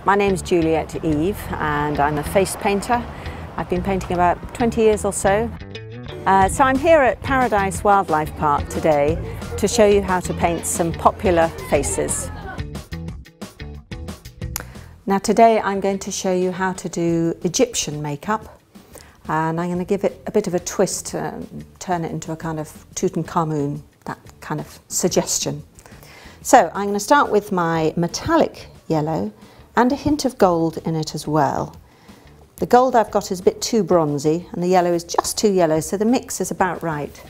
My name's Juliet Eve and I'm a face painter. I've been painting about 20 years or so. So I'm here at Paradise Wildlife Park today to show you how to paint some popular faces. Now today I'm going to show you how to do Egyptian makeup, and I'm going to give it a bit of a twist, turn it into a kind of Tutankhamun, that kind of suggestion. So I'm going to start with my metallic yellow and a hint of gold in it as well. The gold I've got is a bit too bronzy and the yellow is just too yellow, so the mix is about right.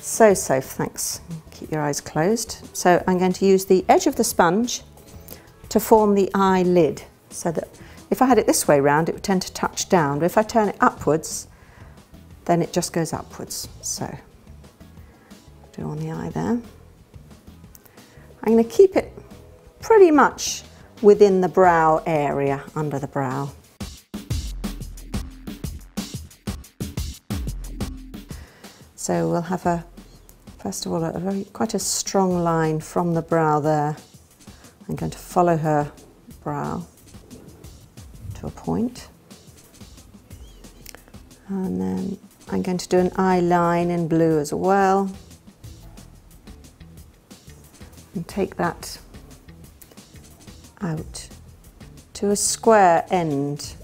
So thanks. Keep your eyes closed. So I'm going to use the edge of the sponge to form the eyelid, so that if I had it this way round it would tend to touch down, but if I turn it upwards then it just goes upwards. So do on the eye there. I'm going to keep it pretty much within the brow area, under the brow. So we'll have first of all, quite a strong line from the brow there. I'm going to follow her brow to a point. And then I'm going to do an eye line in blue as well. And take that out to a square end,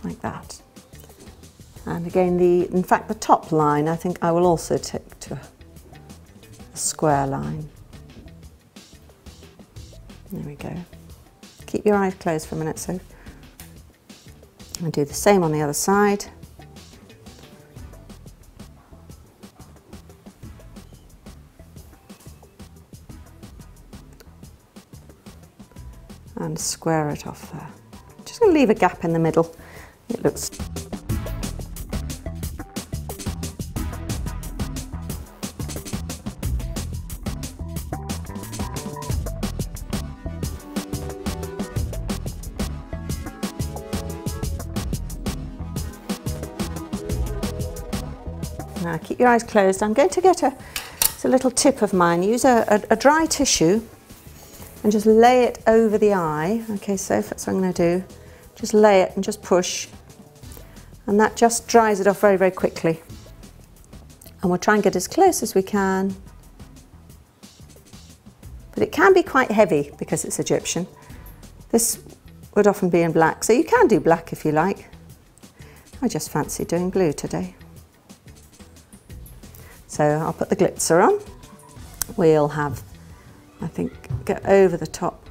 like that. And again, in fact the top line I think I will also take to a square line. There we go. Keep your eyes closed for a minute. So I'll do the same on the other side. And square it off there. Just going to leave a gap in the middle. It looks. Now keep your eyes closed. I'm going to get it's a little tip of mine. Use a dry tissue and just lay it over the eye. Okay, so that's what I'm going to do. Just lay it and just push, and that just dries it off very, very quickly. And we'll try and get as close as we can. But it can be quite heavy because it's Egyptian. This would often be in black, so you can do black if you like. I just fancy doing blue today. So I'll put the glitzer on. We'll have, I think, get over the top.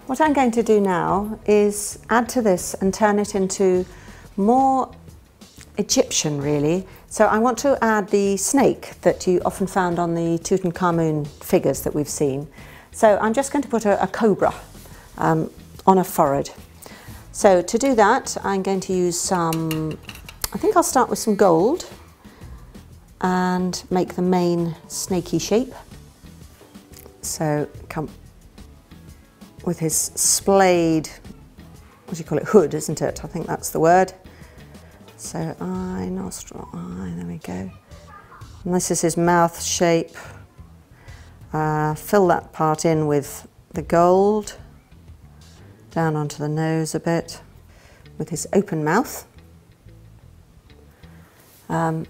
What I'm going to do now is add to this and turn it into more Egyptian, really. So I want to add the snake that you often found on the Tutankhamun figures that we've seen. So I'm just going to put a cobra on a forehead. So to do that I'm going to use some, I think I'll start with some gold and make the main snaky shape. So come with his splayed, what do you call it, hood, isn't it? I think that's the word. So eye, nostril, eye, there we go. And this is his mouth shape. Fill that part in with the gold, down onto the nose a bit, with his open mouth. I'm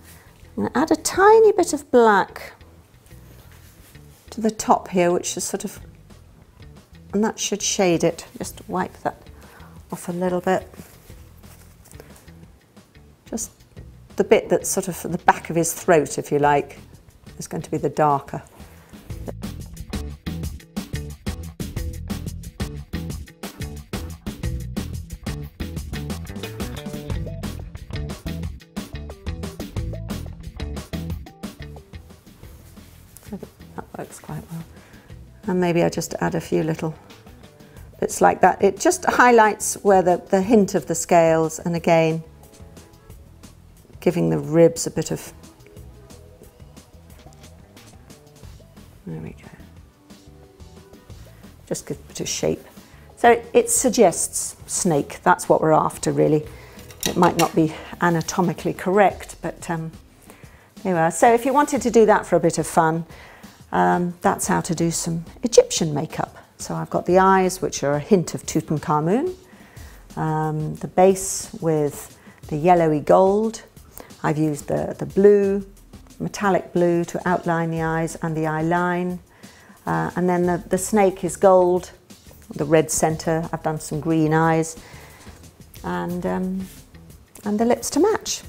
going to add a tiny bit of black to the top here, which is sort of, and that should shade it. Just wipe that off a little bit. Just the bit that's sort of at the back of his throat, if you like, is going to be the darker. That works quite well. And maybe I just add a few little bits like that. It just highlights where the hint of the scales, and again, giving the ribs a bit of, there we go. Just give it a bit of shape. So it suggests snake, that's what we're after really. It might not be anatomically correct, but there you are. So if you wanted to do that for a bit of fun, that's how to do some Egyptian makeup. So I've got the eyes, which are a hint of Tutankhamun, the base with the yellowy gold. I've used the blue, metallic blue to outline the eyes and the eye line. And then the snake is gold, the red centre. I've done some green eyes and the lips to match.